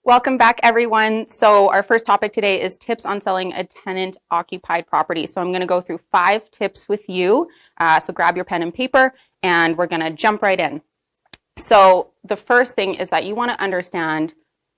Welcome back, everyone. So our first topic today is tips on selling a tenant-occupied property. So I'm going to go through 5 tips with you. So grab your pen and paper, and we're going to jump right in. So the first thing is that you want to understand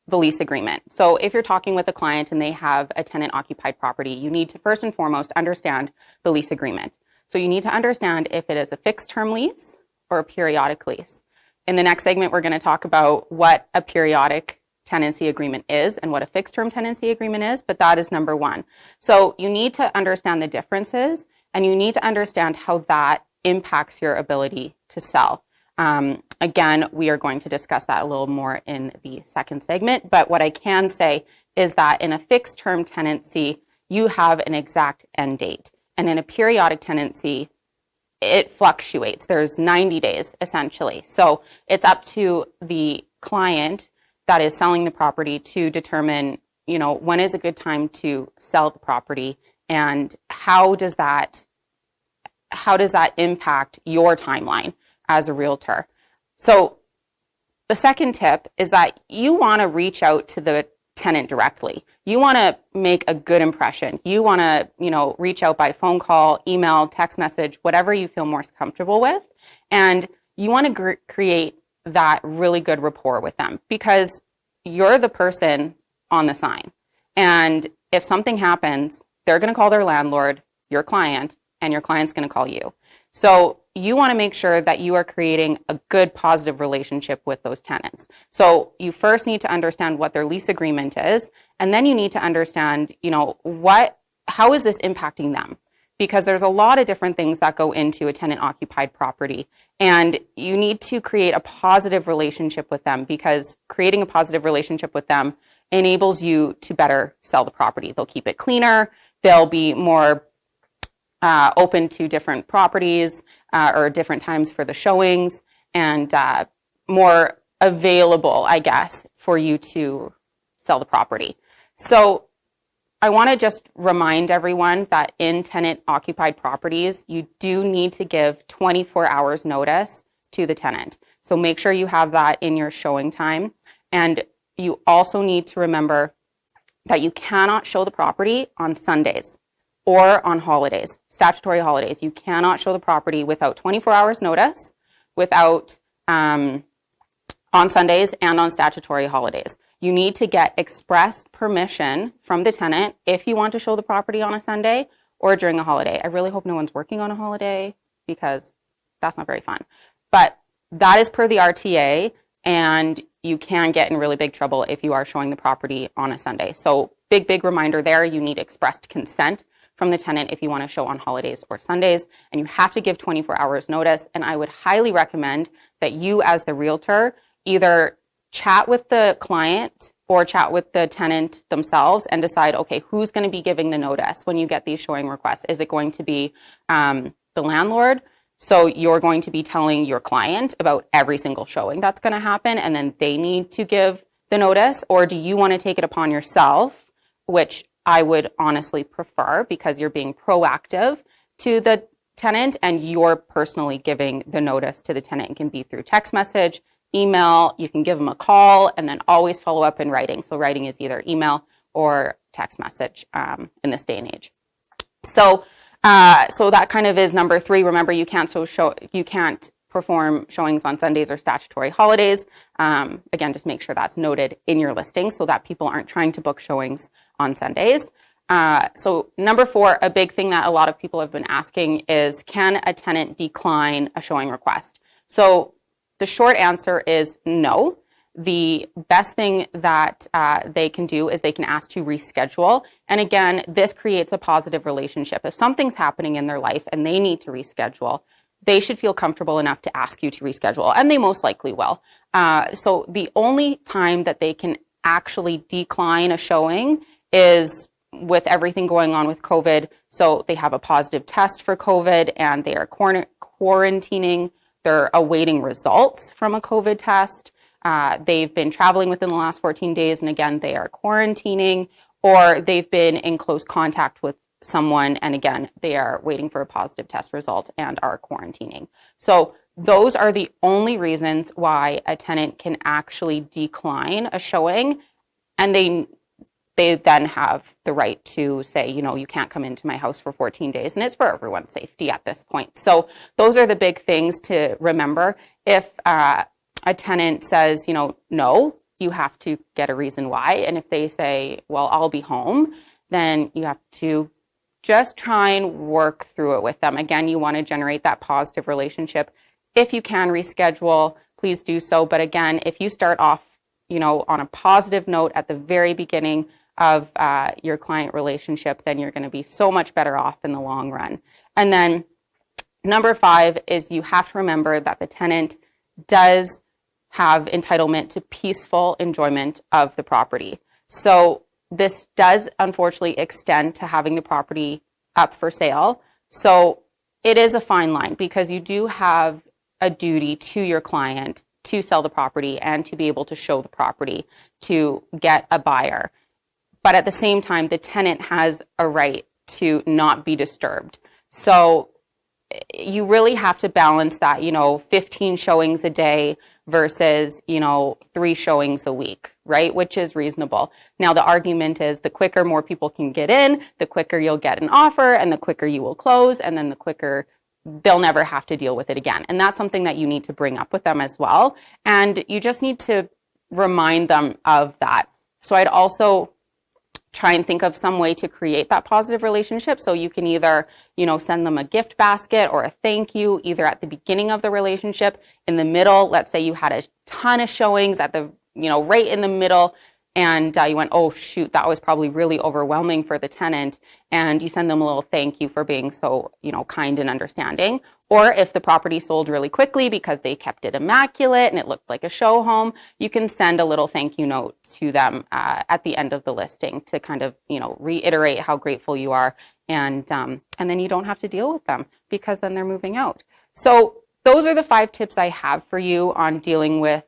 the lease agreement. So if you're talking with a client and they have a tenant-occupied property, you need to first and foremost understand the lease agreement. So you need to understand if it is a fixed-term lease or a periodic lease. In the next segment, we're going to talk about what a periodic tenancy agreement is and what a fixed term tenancy agreement is, but that is number one. So you need to understand the differences, and you need to understand how that impacts your ability to sell. Again, we are going to discuss that a little more in the second segment, but what I can say is that in a fixed term tenancy, you have an exact end date. And in a periodic tenancy, it fluctuates. There's 90 days essentially. So it's up to the client that is selling the property to determine, when is a good time to sell the property, and how does that impact your timeline as a realtor. So the second tip is that you want to reach out to the tenant directly. You want to make a good impression. You want to, reach out by phone call, email, text message, whatever you feel most comfortable with, and you want to create that really good rapport with them, because you're the person on the sign. And if something happens, they're going to call their landlord, your client, and your client's going to call you. So you want to make sure that you are creating a good, positive relationship with those tenants. So you first need to understand what their lease agreement is, and then you need to understand, how is this impacting them? Because there's a lot of different things that go into a tenant-occupied property. And you need to create a positive relationship with them, because creating a positive relationship with them enables you to better sell the property. They'll keep it cleaner. They'll be more open to different properties or different times for the showings, and more available, I guess, for you to sell the property. So I want to just remind everyone that in tenant-occupied properties, you do need to give 24 hours notice to the tenant. So make sure you have that in your showing time. And you also need to remember that you cannot show the property on Sundays or on holidays, statutory holidays. You cannot show the property without 24 hours notice, without on Sundays and on statutory holidays. You need to get expressed permission from the tenant if you want to show the property on a Sunday or during a holiday. I really hope no one's working on a holiday, because that's not very fun. But that is per the RTA, and you can get in really big trouble if you are showing the property on a Sunday. So big reminder there, you need expressed consent from the tenant if you want to show on holidays or Sundays, and you have to give 24 hours notice. And I would highly recommend that you, as the realtor, either chat with the client or chat with the tenant themselves and decide, okay, who's going to be giving the notice when you get these showing requests? Is it going to be the landlord? So you're going to be telling your client about every single showing that's going to happen, and then they need to give the notice? Or do you want to take it upon yourself, which I would honestly prefer, because you're being proactive to the tenant and you're personally giving the notice to the tenant? It can be through text message, email, you can give them a call, and then always follow up in writing. So writing is either email or text message in this day and age. So that kind of is number 3. Remember, you can't perform showings on Sundays or statutory holidays. Again, just make sure that's noted in your listing so that people aren't trying to book showings on Sundays. So number 4, a big thing that a lot of people have been asking is, can a tenant decline a showing request? So the short answer is no. The best thing that they can do is they can ask to reschedule. And again, this creates a positive relationship. If something's happening in their life and they need to reschedule, they should feel comfortable enough to ask you to reschedule, and they most likely will. So the only time that they can actually decline a showing is with everything going on with COVID. So they have a positive test for COVID and they are quarantining. They're awaiting results from a COVID test. They've been traveling within the last 14 days, and again, they are quarantining, or they've been in close contact with someone, and again, they are waiting for a positive test result and are quarantining. So those are the only reasons why a tenant can actually decline a showing, and they then have the right to say, you can't come into my house for 14 days, and it's for everyone's safety at this point. So those are the big things to remember. If a tenant says, no, you have to get a reason why. And if they say, well, I'll be home, then you have to just try and work through it with them. Again, you want to generate that positive relationship. If you can reschedule, please do so. But again, if you start off, on a positive note at the very beginning of your client relationship, then you're going to be so much better off in the long run. And then number 5 is you have to remember that the tenant does have entitlement to peaceful enjoyment of the property. So this does unfortunately extend to having the property up for sale. So it is a fine line, because you do have a duty to your client to sell the property and to be able to show the property to get a buyer. But at the same time, the tenant has a right to not be disturbed. So you really have to balance that, 15 showings a day versus, 3 showings a week, right? Which is reasonable. Now, the argument is the quicker more people can get in, the quicker you'll get an offer, and the quicker you will close, and then the quicker they'll never have to deal with it again. And that's something that you need to bring up with them as well. And you just need to remind them of that. So I'd also try and think of some way to create that positive relationship. So you can either, send them a gift basket or a thank you, either at the beginning of the relationship, in the middle. Let's say you had a ton of showings at the, right in the middle, and you went, oh shoot, that was probably really overwhelming for the tenant. And you send them a little thank you for being so, kind and understanding. Or if the property sold really quickly because they kept it immaculate and it looked like a show home, you can send a little thank you note to them at the end of the listing to kind of, reiterate how grateful you are. And then you don't have to deal with them, because then they're moving out. So those are the 5 tips I have for you on dealing with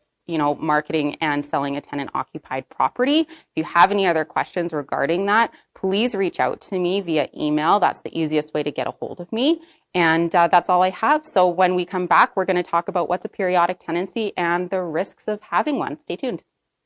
marketing and selling a tenant occupied property. If you have any other questions regarding that, please reach out to me via email. That's the easiest way to get a hold of me. And that's all I have. So when we come back, we're going to talk about what's a periodic tenancy and the risks of having one. Stay tuned.